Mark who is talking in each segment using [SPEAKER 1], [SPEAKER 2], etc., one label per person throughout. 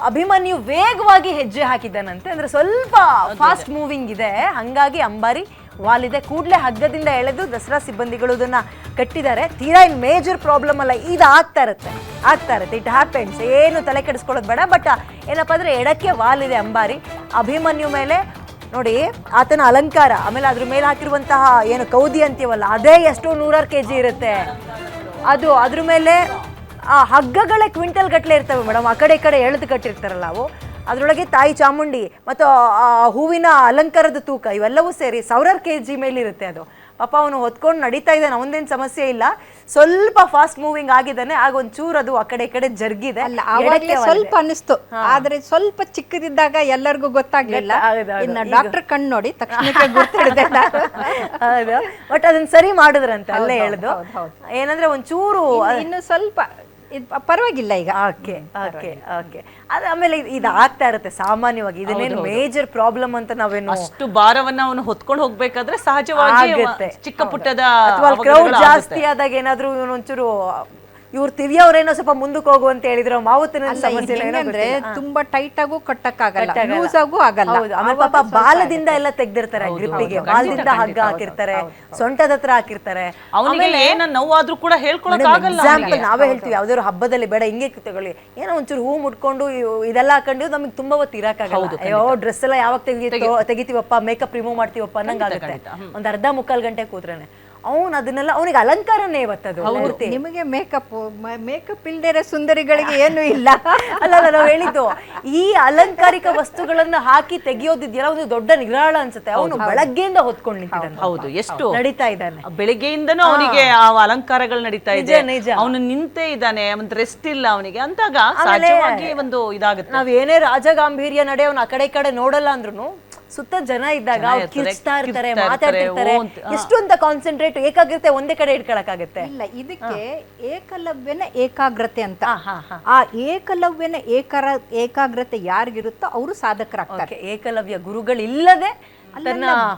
[SPEAKER 1] ಅಭಿಮನ್ಯು ವೇಗವಾಗಿ ಹೆಜ್ಜೆ ಹಾಕಿದ್ದಾನಂತೆ, ಅಂದ್ರೆ ಸ್ವಲ್ಪ ಫಾಸ್ಟ್ ಮೂವಿಂಗ್ ಇದೆ, ಹಂಗಾಗಿ ಅಂಬಾರಿ ವಾಲಿದೆ. ಕೂಡಲೇ ಹಗ್ಗದಿಂದ ಎಳೆದು ದಸರಾ ಸಿಬ್ಬಂದಿಗಳು ಇದನ್ನ ಕಟ್ಟಿದ್ದಾರೆ. ತೀರಾ ಇನ್ ಮೇಜರ್ ಪ್ರಾಬ್ಲಮ್ ಅಲ್ಲ, ಇದು ಆಗ್ತಾ ಇರುತ್ತೆ, ಇಟ್ ಹ್ಯಾಪೆನ್ಸ್, ಏನು ತಲೆ ಕೆಡಿಸ್ಕೊಳ್ಳೋದು ಬೇಡ. ಬಟ್ ಏನಪ್ಪಾ ಅಂದ್ರೆ ಎಡಕ್ಕೆ ವಾಲಿದೆ ಅಂಬಾರಿ. ಅಭಿಮನ್ಯು ಮೇಲೆ ನೋಡಿ ಆತನ ಅಲಂಕಾರ, ಆಮೇಲೆ ಅದ್ರ ಮೇಲೆ ಹಾಕಿರುವಂತಹ ಏನು ಕೌದಿ ಅಂತೀವಲ್ಲ, ಅದೇ ಎಷ್ಟೋ 100 kg ಇರುತ್ತೆ. ಅದು ಅದ್ರ ಮೇಲೆ ಹಗ್ಗಗಳೇ ಕ್ವಿಂಟಲ್ ಗಟ್ಟಲೆ ಇರ್ತವೆ ಮೇಡಮ್, ಆ ಕಡೆ ಈ ಕಡೆ ಎಳೆದು ಕಟ್ಟಿರ್ತಾರಲ್ಲ ಅವು. ಅದರೊಳಗೆ ತಾಯಿ ಚಾಮುಂಡಿ ಮತ್ತು ಹೂವಿನ ಅಲಂಕಾರದ ತೂಕ ಇವೆಲ್ಲವೂ ಸೇರಿ 1000 kg ಮೇಲಿರುತ್ತೆ ಅದು. ಪಾಪ ಅವನು ಹೊತ್ಕೊಂಡು ನಡೀತಾ ಇದ್ದಾನೆ, ಅವನದೇನು ಸಮಸ್ಯೆ ಇಲ್ಲ, ಸ್ವಲ್ಪ ಫಾಸ್ಟ್ ಮೂವಿಂಗ್ ಆಗಿದ್ದಾನೆ. ಆಗ ಒಂಚೂರು ಅದು ಆ ಕಡೆ ಈ ಕಡೆ ಜರ್ಗಿದೆ,
[SPEAKER 2] ಸ್ವಲ್ಪ ಅನಿಸ್ತು. ಆದ್ರೆ ಸ್ವಲ್ಪ ಚಿಕ್ಕದಿದ್ದಾಗ ಎಲ್ಲರಿಗೂ ಗೊತ್ತಾಗ್ಲಿಲ್ಲ. ಇನ್ನು ಡಾಕ್ಟರ್ ಕಣ್ಣು ನೋಡಿ ತಕ್ಷಣಕ್ಕೆ ಗೊತ್ತಿದೆ.
[SPEAKER 1] ಬಟ್ ಅದನ್ನ ಸರಿ ಮಾಡಿದ್ರಂತೆ ಅಲ್ಲೇ ಎಳೆದು. ಏನಂದ್ರೆ ಒಂಚೂರು
[SPEAKER 2] ಇನ್ನು ಸ್ವಲ್ಪ ಪರವಾಗಿಲ್ಲ ಈಗ.
[SPEAKER 1] ಓಕೆ ಅದು ಆಮೇಲೆ ಇದು ಆಗ್ತಾ ಇರುತ್ತೆ ಸಾಮಾನ್ಯವಾಗಿ, ಇದನ್ನೇನು ಮೇಜರ್ ಪ್ರಾಬ್ಲಮ್ ಅಂತ ನಾವೇನು
[SPEAKER 3] ಅಷ್ಟು ಭಾರವನ್ನ ಅವನು ಹೊತ್ಕೊಂಡು ಹೋಗ್ಬೇಕಾದ್ರೆ ಸಹಜವಾಗಿ ಚಿಕ್ಕ ಪುಟ್ಟದ
[SPEAKER 1] ಕ್ರೌಡ್ ಜಾಸ್ತಿ ಆದಾಗ ಏನಾದ್ರೂ ಒಂಚೂರು ಇವ್ರು ತಿವಿಯವ್ರೇನೋ ಸ್ವಲ್ಪ ಮುಂದಕ್ಕೆ ಹೋಗು ಅಂತ ಹೇಳಿದ್ರು. ಮಾವುತನ ಸಮಸ್ಯೆ
[SPEAKER 2] ಅಂದ್ರೆ ತುಂಬಾ ಟೈಟ್ ಆಗು ಕಟ್ಟಕ್ಕಾಗಲ್ಲ, ಲೂಸ್ ಆಗು ಆಗಲ್ಲ.
[SPEAKER 1] ಆಮೇಲೆ ಪಾಪ ಬಾಲದಿಂದ ಎಲ್ಲ ತೆಗ್ದಿರ್ತಾರೆ, ಗ್ರಿಪ್ಪಿಗೆ ಬಾಲದಿಂದ ಹಗ್ಗ ಹಾಕಿರ್ತಾರೆ, ಸೊಂಟದ ಹತ್ರ ಹಾಕಿರ್ತಾರೆ.
[SPEAKER 3] ಅವನಿಗೆ ಏನ ನೋವಾದ್ರೂ ಕೂಡ ಹೇಳ್ಕೊಳಕ್ ಆಗಲ್ಲ.
[SPEAKER 1] ಎಕ್ಸಾಂಪಲ್ ನಾವೇ ಹೇಳ್ತೀವಿ, ಯಾವ್ದಾದ್ರು ಹಬ್ಬದಲ್ಲಿ ಬೇಡ ಹಿಂಗೆ ತಗೊಳ್ಳಿ, ಏನೋ ಒಂಚೂರು ಹೂ ಮುಟ್ಕೊಂಡು ಇದೆಲ್ಲ ಹಾಕೊಂಡು ನಮಗೆ ತುಂಬಾ ಹೊತ್ತು ಇರಕ್ಕಾಗಲ್ಲ. ಅಯ್ಯೋ ಡ್ರೆಸ್ ಎಲ್ಲ ಯಾವಾಗ ತೆಗಿತೀವಪ್ಪ, ಮೇಕಪ್ ರಿಮೂವ್ ಮಾಡ್ತೀವಪ್ಪ ಅನ್ನಂಗಾಗುತ್ತೆ. ಒಂದ್ ಅರ್ಧ ಮುಕ್ಕಾಲ್ ಗಂಟೆ ಕೂತ್ರೇನೆ ಅವನು ಅದನ್ನೆಲ್ಲ, ಅವನಿಗೆ ಅಲಂಕಾರನೇ ಇವತ್ತದು.
[SPEAKER 2] ನಿಮಗೆ ಮೇಕಪ್ ಇಲ್ದೇ ಸುಂದರಿಗಳಿಗೆ ಏನು ಇಲ್ಲ.
[SPEAKER 1] ಅಲ್ಲ ನಾವು ಹೇಳಿದ್ದು, ಈ ಅಲಂಕಾರಿಕ ವಸ್ತುಗಳನ್ನ ಹಾಕಿ ತೆಗಿಯೋದಿದೆಯಲ್ಲ ಒಂದು ದೊಡ್ಡ ನಿರಾಳ ಅನ್ಸುತ್ತೆ. ಅವನು ಬೆಳಗ್ಗೆಯಿಂದ ಹೊತ್ಕೊಂಡು ನಿಂತಿದ್ದಾನೆ.
[SPEAKER 3] ಹೌದು, ಎಷ್ಟು
[SPEAKER 1] ನಡೀತಾ ಇದ್ದಾನೆ
[SPEAKER 3] ಬೆಳಿಗ್ಗೆಯಿಂದನೂ ಅವನಿಗೆ ಆ ಅಲಂಕಾರಗಳು ನಡೀತಾ ಇದೆ. ಅವನು ನಿಂತೇ ಇದ್ದಾನೆ, ಒಂದು ರೆಸ್ಟ್ ಇಲ್ಲ ಅವನಿಗೆ ಅಂತಾಗ ಸಹಜವಾಗಿ ಒಂದು ಇದಾಗುತ್ತೆ.
[SPEAKER 1] ನಾವ್ ಏನೇ ರಾಜಗಾಂಭೀರ್ಯ ನಡೆ ಅವ್ನು ಆ ಕಡೆ ಈ ಕಡೆ ನೋಡಲ್ಲ ಅಂದ್ರೂ ಸುತ್ತ ಜನ ಇದ್ದಾಗ ಕಿರ್ಚ್ತಾ ಇರ್ತಾರೆ, ಮಾತಾಡ್ತಿರ್ತಾರೆ. ಎಷ್ಟು ಅಂತ ಕಾನ್ಸಂಟ್ರೇಟ್ ಏಕಾಗ್ರತೆ ಒಂದೇ ಕಡೆ ಇಟ್ಕೊಳಕ್ಕಾಗತ್ತೆ?
[SPEAKER 2] ಇಲ್ಲ, ಇದಕ್ಕೆ ಏಕಲವ್ಯನ ಏಕಾಗ್ರತೆ ಅಂತ. ಆ ಏಕಲವ್ಯನ ಏಕಾಗ್ರತೆ ಯಾರಿಗಿರುತ್ತೋ ಅವರು ಸಾಧಕರಾಗ್ತಾರೆ.
[SPEAKER 1] ಏಕಲವ್ಯ ಗುರುಗಳಿಲ್ಲದೆ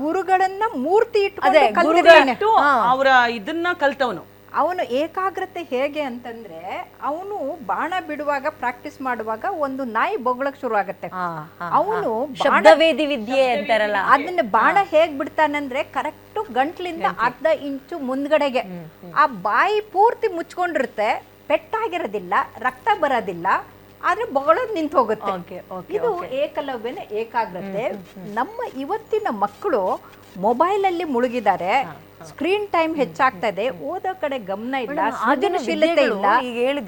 [SPEAKER 2] ಗುರುಗಳನ್ನ ಮೂರ್ತಿ ಇಟ್ಟು
[SPEAKER 3] ಅವರ ಇದನ್ನ ಕಲ್ತವನು.
[SPEAKER 2] ಅವನು ಏಕಾಗ್ರತೆ ಹೇಗೆ ಅಂತಂದ್ರೆ, ಅವನು ಬಾಣ ಬಿಡುವಾಗ ಪ್ರಾಕ್ಟೀಸ್ ಮಾಡುವಾಗ ಒಂದು ನಾಯಿ ಬೊಗಳಕ್ ಶುರು ಆಗತ್ತೆ. ಅವನು
[SPEAKER 1] ಶಬ್ದವೇದಿ ವಿದ್ಯೆ ಅಂತಾರಲ್ಲ,
[SPEAKER 2] ಅದನ್ನ ಬಾಣ ಹೇಗ್ ಬಿಡ್ತಾನಂದ್ರೆ ಕರೆಕ್ಟ್ ಗಂಟ್ಲಿಂದ ಅರ್ಧ ಇಂಚು ಮುಂದ್ಗಡೆಗೆ. ಆ ಬಾಯಿ ಪೂರ್ತಿ ಮುಚ್ಕೊಂಡಿರುತ್ತೆ, ಪೆಟ್ಟಾಗಿರೋದಿಲ್ಲ, ರಕ್ತ ಬರೋದಿಲ್ಲ, ಆದ್ರೆ ಬೊಗಳೋದು ನಿಂತು ಹೋಗುತ್ತೆ. ಇದು ಏಕಲವ್ಯನ ಏಕಾಗ್ರತೆ. ನಮ್ಮ ಇವತ್ತಿನ ಮಕ್ಕಳು ಮೊಬೈಲ್ ಅಲ್ಲಿ ಮುಳುಗಿದ್ದಾರೆ, ಸ್ಕ್ರೀನ್ ಟೈಮ್ ಹೆಚ್ಚಾಗ್ತಾ ಇದೆ, ಓದೋ ಕಡೆ ಗಮನ ಇಲ್ಲ, ಸೃಜನಶೀಲತೆ ಇಲ್ಲ.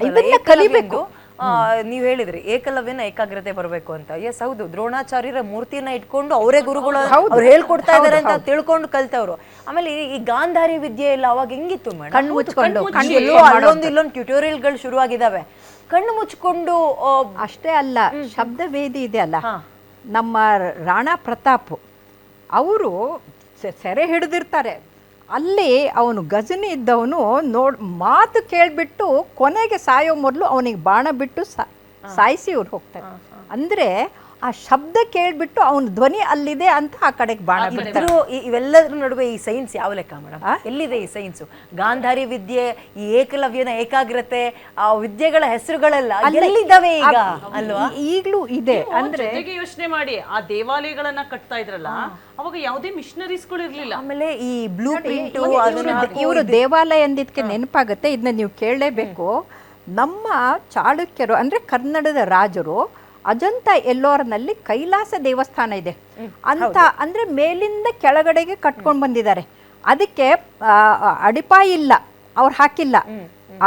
[SPEAKER 2] ಇದನ್ನ ಕಲಿಬೇಕು.
[SPEAKER 1] ನೀವ್ ಹೇಳಿದ್ರಿ ಏಕಲವ್ಯನ ಏಕಾಗ್ರತೆ ಬರ್ಬೇಕು ಅಂತ. ಎಸ್ ಹೌದು, ದ್ರೋಣಾಚಾರ್ಯರ ಮೂರ್ತಿಯನ್ನ ಇಟ್ಕೊಂಡು ಅವರೇ ಗುರುಗಳು ಅವ್ರು ಹೇಳ್ಕೊಡ್ತಾ ಇದಾರೆ ಅಂತ ತಿಳ್ಕೊಂಡು ಕಲ್ತವ್ರು. ಆಮೇಲೆ ಈ ಗಾಂಧಾರಿ ವಿದ್ಯೆ ಇಲ್ಲ ಅವಾಗ ಹೆಂಗಿತ್ತು ಮೇಡಮ್?
[SPEAKER 2] ಕಣ್ಣು ಮುಚ್ಕೊಂಡು
[SPEAKER 1] ಅಲ್ಲೊಂದು ಇಲ್ಲೊಂದು ಟ್ಯುಟೋರಿಯಲ್ಗಳು ಶುರುವಾಗಿದಾವೆ. ಕಣ್ಣು ಮುಚ್ಕೊಂಡು
[SPEAKER 2] ಅಷ್ಟೇ ಅಲ್ಲ, ಶಬ್ದವೇದಿ ಇದೆ ಅಲ್ಲ, ನಮ್ಮ ರಾಣಾ ಪ್ರತಾಪ್ ಅವರು ಸೆರೆ ಹಿಡಿದಿರ್ತಾರೆ. ಅಲ್ಲಿ ಅವನು ಗಜನಿ ಇದ್ದವನು ಮಾತು ಕೇಳ್ಬಿಟ್ಟು ಕೊನೆಗೆ ಸಾಯೋ ಮೊದಲು ಅವನಿಗೆ ಬಾಣ ಬಿಟ್ಟು ಸಾಯಿಸಿ ಇವ್ರು ಹೋಗ್ತಾರೆ. ಅಂದ್ರೆ ಆ ಶಬ್ದ ಕೇಳ್ಬಿಟ್ಟು ಅವನ ಧ್ವನಿ ಅಲ್ಲಿದೆ ಅಂತ ಆ ಕಡೆಗೆ ಬಾಣ ಬಿಡ್ತಾರೆ.
[SPEAKER 1] ಇವೆಲ್ಲದ್ರ ನಡುವೆ ಈ ಸೈನ್ಸ್ ಯಾವ ಲೆಕ್ಕ ಮೇಡಮ್? ಎಲ್ಲಿದೆ ಈ ಸೈನ್ಸ್? ಗಾಂಧಾರಿ ವಿದ್ಯೆ, ಈ ಏಕಲವ್ಯನ ಏಕಾಗ್ರತೆ, ಆ ವಿದ್ಯೆಗಳ ಹೆಸರುಗಳೆಲ್ಲ ಎಲ್ಲಿದ್ದಾವೆ ಈಗ ಅಲ್ವಾ?
[SPEAKER 2] ಈಗಲೂ ಇದೆ. ಅಂದ್ರೆ
[SPEAKER 3] ಯೋಚನೆ ಮಾಡಿ, ಆ ದೇವಾಲಯಗಳನ್ನ ಕಟ್ತಾ ಇದ್ರಲ್ಲ, ಅವಾಗ ಯಾವುದೇ ಮಿಷನರೀಸ್ಗಳು ಇರ್ಲಿಲ್ಲ.
[SPEAKER 1] ಆಮೇಲೆ ಈ ಬ್ಲೂ ಪ್ರಿಂಟ್
[SPEAKER 2] ಇವರು ದೇವಾಲಯ ಅಂದಿದ್ಕೆ ನೆನಪಾಗುತ್ತೆ, ಇದನ್ನ ನೀವು ಕೇಳಲೇಬೇಕು. ನಮ್ಮ ಚಾಳುಕ್ಯರು ಅಂದ್ರೆ ಕನ್ನಡದ ರಾಜರು ಅಜಂತ ಎಲ್ಲೋರ್ನಲ್ಲಿ ಕೈಲಾಸ ದೇವಸ್ಥಾನ ಇದೆ ಅಂತ, ಅಂದ್ರೆ ಮೇಲಿಂದ ಕೆಳಗಡೆಗೆ ಕಟ್ಕೊಂಡು ಬಂದಿದ್ದಾರೆ. ಅದಕ್ಕೆ ಅಡಿಪಾಯ ಇಲ್ಲ, ಅವ್ರು ಹಾಕಿಲ್ಲ,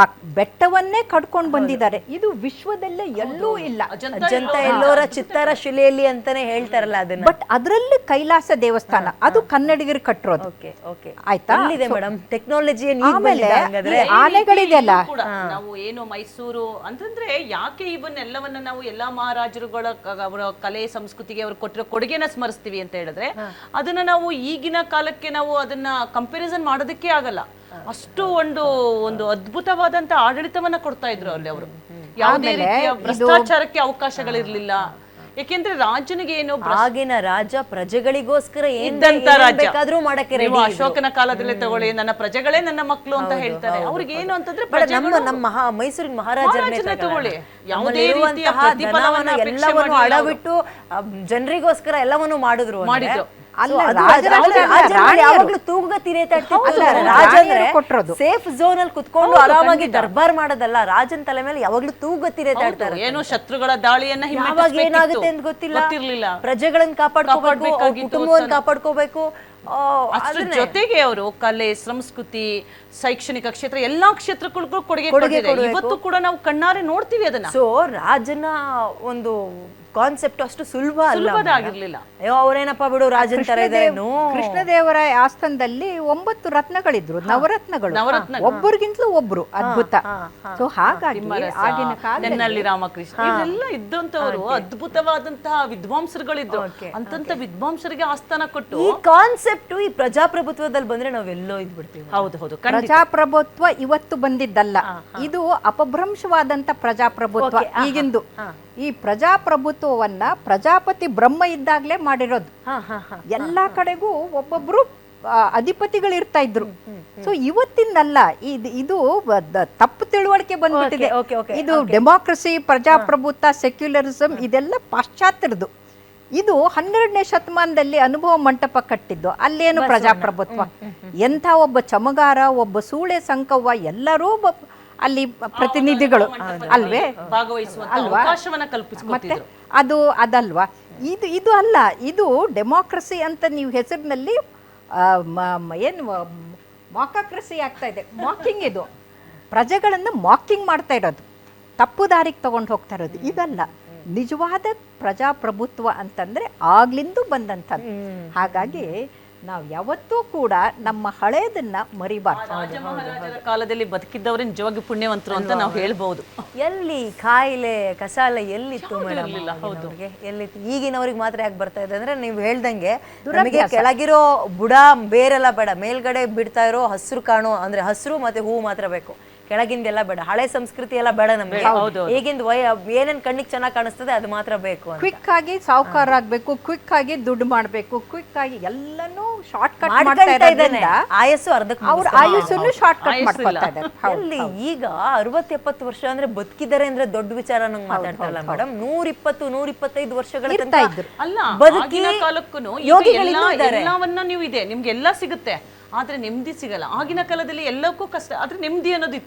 [SPEAKER 2] ಆ ಬೆಟ್ಟವನ್ನೇ ಕಟ್ಕೊಂಡು ಬಂದಿದ್ದಾರೆ. ಇದು ವಿಶ್ವದಲ್ಲೇ ಎಲ್ಲೂ ಇಲ್ಲ.
[SPEAKER 1] ಅಜಂತ ಎಲ್ಲೋರ ಚಿತ್ತಾರ ಶಿಲೆಯಲ್ಲಿ ಅಂತಾನೆ ಹೇಳ್ತಾರಲ್ಲ ಅದನ್ನ.
[SPEAKER 2] ಬಟ್ ಅದರಲ್ಲಿ ಕೈಲಾಸ ದೇವಸ್ಥಾನ, ಅದು ಕನ್ನಡಿಗರು ಕಟ್ಟಿರೋದು. ಆಯ್ತಾ
[SPEAKER 1] ಮೇಡಮ್? ಟೆಕ್ನಾಲಜಿ
[SPEAKER 2] ಆನೆಗಳಿದೆ ಅಲ್ಲ.
[SPEAKER 3] ನಾವು ಏನು ಮೈಸೂರು ಅಂತಂದ್ರೆ ಯಾಕೆ ಇವನ್ನೆಲ್ಲವನ್ನ ನಾವು ಎಲ್ಲಾ ಮಹಾರಾಜರುಗಳ ಅವರ ಕಲೆ ಸಂಸ್ಕೃತಿಗೆ ಅವರು ಕೊಟ್ಟಿರೋ ಕೊಡುಗೆನ ಸ್ಮರಿಸ್ತೀವಿ ಅಂತ ಹೇಳಿದ್ರೆ, ಅದನ್ನ ನಾವು ಈಗಿನ ಕಾಲಕ್ಕೆ ನಾವು ಅದನ್ನ ಕಂಪ್ಯಾರಿಸನ್ ಮಾಡೋದಕ್ಕೆ ಆಗಲ್ಲ. ಅಷ್ಟು ಒಂದು ಅದ್ಭುತವಾದಂತ ಆಡಳಿತವನ್ನ ಕೊಡ್ತಾ ಇದ್ರು ಅಲ್ಲಿ ಅವರು. ಯಾವುದೇ ರೀತಿಯ ಭ್ರಷ್ಟಾಚಾರಕ್ಕೆ ಅವಕಾಶಗಳಿರ್ಲಿಲ್ಲ. ಯಾಕೆಂದ್ರೆ ರಾಜನಿಗೆ ಏನು
[SPEAKER 1] ಆಗಿನ ರಾಜ ಪ್ರಜೆಗಳಿಗೋಸ್ಕರ
[SPEAKER 3] ಇದ್ದಂತ ರಾಜ
[SPEAKER 1] ಬೇಕಾದ್ರೂ ಮಾಡಕ್ಕೆ
[SPEAKER 3] ನೀವು ಅಶೋಕನ ಕಾಲದಲ್ಲಿ ತಗೊಳ್ಳಿ, ನನ್ನ ಪ್ರಜೆಗಳೇ ನನ್ನ ಮಕ್ಕಳು ಅಂತ ಹೇಳ್ತಾರೆ. ಅವ್ರಿಗೆ ಏನು ಅಂತಂದ್ರೆ
[SPEAKER 1] ನಮ್ಮ ಮೈಸೂರಿನ ಮಹಾರಾಜರನ್ನೇ
[SPEAKER 3] ತಗೊಳ್ಳಿ, ಯಾವುದೇ
[SPEAKER 1] ಅಲ್ಲಿರುವಂತಹ
[SPEAKER 3] ರೀತಿಯ ಪ್ರತಿಫಲವನ್ನ
[SPEAKER 1] ಧನವನ್ನ
[SPEAKER 3] ಅಪೇಕ್ಷೆ
[SPEAKER 1] ಎಲ್ಲವನ್ನು
[SPEAKER 3] ಮಾಡ್ಲಿಲ್ಲ
[SPEAKER 1] ಅಡವಿಟ್ಟು ಜನರಿಗೋಸ್ಕರ ಎಲ್ಲವನ್ನು ಮಾಡಿದ್ರು
[SPEAKER 3] ಮಾಡಿದ್ರು.
[SPEAKER 2] ಅಲ್ಲ, ರಾಜರಲ್ಲಿ
[SPEAKER 1] ಯಾವಾಗ್ಲೂ ತೂಗತಿ ಸೇಫ್ ಝೋನ್ ಅಲ್ಲಿ ಕುತ್ಕೊಂಡು ಆರಾಮಾಗಿ ದರ್ಬಾರ್ ಮಾಡೋದಲ್ಲ, ರಾಜನ್ ತಲೆ ಮೇಲೆ ಯಾವಾಗ್ಲೂ ತೂಗತಿ ರೇತಾಡ್ತಾರೆ.
[SPEAKER 3] ಏನೋ ಶತ್ರುಗಳ ದಾಳಿಯನ್ನ
[SPEAKER 1] ಯಾವಾಗ ಏನಾಗುತ್ತೆ ಅಂತ ಗೊತ್ತಿಲ್ಲ, ಪ್ರಜೆಗಳನ್ನ ಕಾಪಾಡ್ಕೋಬೇಕು, ಕುಟುಂಬವನ್ನ ಕಾಪಾಡ್ಕೋಬೇಕು.
[SPEAKER 3] ಅದ್ರ ಜೊತೆಗೆ ಅವರು ಕಲೆ, ಸಂಸ್ಕೃತಿ, ಶೈಕ್ಷಣಿಕ ಕ್ಷೇತ್ರ ಎಲ್ಲಾ ಕ್ಷೇತ್ರಗಳಿಗೂ ಕೊಡುಗೆ ಕೊಟ್ಟಿದ್ದಾರೆ. ಇವತ್ತು ಕೂಡ ನಾವು ಕಣ್ಣಾರೆ ನೋಡ್ತೀವಿ ಅದನ್ನ.
[SPEAKER 1] ಸೊ ರಾಜನ ಒಂದು ಕಾನ್ಸೆಪ್ಟ್ ಅಷ್ಟು
[SPEAKER 3] ಸುಲಭದಾಗಿರ್ಲಿಲ್ಲ.
[SPEAKER 1] ಅಯ್ಯೋ ಅವ್ರೇನಪ್ಪ ಬಿಡು ರಾಜನ್ ತರ ಇದ್ದಾರೆ.
[SPEAKER 2] ಕೃಷ್ಣದೇವರಾಯ ಆಸ್ಥಾನದಲ್ಲಿ 9 ರತ್ನಗಳಿದ್ರು, ನವರತ್ನಗಳು, ಒಬ್ಬರಿಗಿಂತಲೂ ಒಬ್ರು ಅದ್ಭುತ. ಸೊ ಹಾಗಾಗಿ ಆಗಿನ
[SPEAKER 3] ಕಾಲದಲ್ಲಿ ರಾಮಕೃಷ್ಣ ಇವರೆಲ್ಲ ಇದ್ದಂತವರು ಅದ್ಭುತವಾದಂತಹ ವಿದ್ವಾಂಸರುಗಳಿದ್ರು. ಅಂತಂತ ವಿದ್ವಾಂಸರಿಗೆ ಆಸ್ಥಾನ ಕೊಟ್ಟು
[SPEAKER 1] ಈ ಕಾನ್ಸೆಪ್ಟ್ ಈ ಪ್ರಜಾಪ್ರಭುತ್ವದಲ್ಲಿ ಬಂದ್ರೆ ನಾವೆಲ್ಲೋ ಇದ್ಬಿಡ್ತೀವಿ.
[SPEAKER 3] ಹೌದು,
[SPEAKER 2] ಪ್ರಜಾಪ್ರಭುತ್ವ ಇವತ್ತು ಬಂದಿದ್ದಲ್ಲ, ಇದು ಅಪಭ್ರಂಶವಾದಂತ ಪ್ರಜಾಪ್ರಭುತ್ವ ಈಗಿಂದು. ಈ ಪ್ರಜಾಪ್ರಭುತ್ವವನ್ನ ಪ್ರಜಾಪತಿ ಬ್ರಹ್ಮ ಇದ್ದಾಗ್ಲೇ ಮಾಡಿರೋದು. ಎಲ್ಲಾ ಕಡೆಗೂ ಒಬ್ಬೊಬ್ರು ಅಧಿಪತಿಗಳು ಇರ್ತಾ ಇದ್ರು. ಸೊ ಇವತ್ತಿಂದಲ್ಲ, ಇದು ತಪ್ಪು ತಿಳುವಳಿಕೆ ಬಂದ್ಬಿಟ್ಟಿದೆ. ಇದು ಡೆಮಾಕ್ರಸಿ, ಪ್ರಜಾಪ್ರಭುತ್ವ, ಸೆಕ್ಯುಲರಿಸಂ ಇದೆಲ್ಲ ಪಾಶ್ಚಾತ್ಯರದು. ಇದು 12ನೇ ಶತಮಾನದಲ್ಲಿ ಅನುಭವ ಮಂಟಪ ಕಟ್ಟಿದ್ದು. ಅಲ್ಲೇನು ಪ್ರಜಾಪ್ರಭುತ್ವ, ಎಂಥ ಒಬ್ಬ ಚಮಗಾರ, ಒಬ್ಬ ಸೂಳೆ ಸಂಕವ್ವ ಎಲ್ಲರೂ ಅಲ್ಲಿ ಪ್ರತಿನಿಧಿಗಳು ಅಲ್ವೇ, ಮತ್ತೆ ಅದಲ್ವಾ, ಇದು ಅಲ್ಲ, ಇದು ಡೆಮಾಕ್ರಸಿ ಅಂತ ನೀವು ಹೆಸರಿನಲ್ಲಿ ಏನು ಮಾಕಾಕ್ರಸಿ ಆಗ್ತಾ ಇದೆ, ಮಾಕಿಂಗ್. ಇದು ಪ್ರಜೆಗಳನ್ನು ಮಾಕಿಂಗ್ ಮಾಡ್ತಾ ಇರೋದು, ತಪ್ಪು ದಾರಿಗೆ ತಗೊಂಡು ಹೋಗ್ತಾ ಇರೋದು. ಇದಲ್ಲ ನಿಜವಾದ ಪ್ರಜಾಪ್ರಭುತ್ವ ಅಂತಂದ್ರೆ ಆಗ್ಲಿಂದ ಬಂದಂಥದ್ದು. ಹಾಗಾಗಿ ನಾವು ಯಾವತ್ತೂ ಕೂಡ ನಮ್ಮ ಹಳೇದನ್ನ ಮರಿಬಾರ್ದು.
[SPEAKER 3] ಕಾಲದಲ್ಲಿ ಬದುಕಿದ್ದವರೇ ನಿಜವಾಗಿ ಪುಣ್ಯವಂತರು ಅಂತ ನಾವು ಹೇಳ್ಬಹುದು.
[SPEAKER 1] ಎಲ್ಲಿ ಕಾಯಿಲೆ ಕಸಾಲೆ ಎಲ್ಲಿತ್ತು ಮೇಡಮ್? ಎಲ್ಲಿತ್ತು? ಈಗಿನವ್ರಿಗೆ ಮಾತ್ರ ಯಾಕೆ ಬರ್ತಾ ಇದೆ ಅಂದ್ರೆ ನೀವು ಹೇಳ್ದಂಗೆ ನಮಗೆ ಕೆಳಗಿರೋ ಬುಡ ಬೇರೆಲ್ಲ ಬೇಡ, ಮೇಲ್ಗಡೆ ಬಿಡ್ತಾ ಇರೋ ಹಸಿರು ಕಾಣೋ ಅಂದ್ರೆ ಹಸಿರು ಮತ್ತೆ ಹೂವು ಮಾತ್ರ ಬೇಕು, ಕೆಳಗಿಂದೆಲ್ಲ ಬೇಡ. ಹಳೆ ಸಂಸ್ಕೃತಿ ಎಲ್ಲ ಬೇಡ ನಮ್ಗೆ. ಈಗಿಂದ ಏನೇನ್ ಕಣ್ಣಿಗೆ ಚೆನ್ನಾಗಿ ಕಾಣಿಸ್ತದೆ ಅದು ಮಾತ್ರ ಬೇಕು.
[SPEAKER 2] ಕ್ವಿಕ್ ಆಗಿ ಸಾವುಕಾರ ಆಗ್ಬೇಕು, ಕ್ವಿಕ್ ಆಗಿ ದುಡ್ಡು ಮಾಡ್ಬೇಕು, ಕ್ವಿಕ್ ಆಗಿ ಎಲ್ಲನೂ ಶಾರ್ಟ್ ಕಟ್ ಮಾಡ್ತಾ ಇದ್ದಾನೆ.
[SPEAKER 1] ಆಯಸ್ಸು ಅರ್ಧಕ್ಕೆ,
[SPEAKER 2] ಅವ್ರ ಆಯುಸ್ಸನ್ನು ಶಾರ್ಟ್ ಕಟ್ ಮಾಡ್ಕೊಳ್ತಾ ಇದ್ದಾರೆ.
[SPEAKER 1] ಅಲ್ಲಿ ಈಗ 60-70 ವರ್ಷ ಅಂದ್ರೆ ಬದುಕಿದ್ದಾರೆ ಅಂದ್ರೆ ದೊಡ್ಡ ವಿಚಾರ ನಂಗೆ ಮಾತಾಡ್ತಾರಲ್ಲ ಮೇಡಮ್. 120-125 ವರ್ಷಗಳ
[SPEAKER 3] ಬದುಕಿನ ಕಾಲಕ್ಕೂ ಎಲ್ಲವನ್ನ ನೀವು ಇದೆ ನಿಮ್ಗೆ ಎಲ್ಲ ಸಿಗುತ್ತೆ, ಆದ್ರೆ ನೆಮ್ಮದಿ ಸಿಗಲ್ಲ. ಆಗಿನ ಕಾಲದಲ್ಲಿ ಎಲ್ಲಕ್ಕೂ ಕಷ್ಟ, ಆದ್ರೆ ನೆಮ್ಮದಿ ಅನ್ನೋದಿತ್ತು.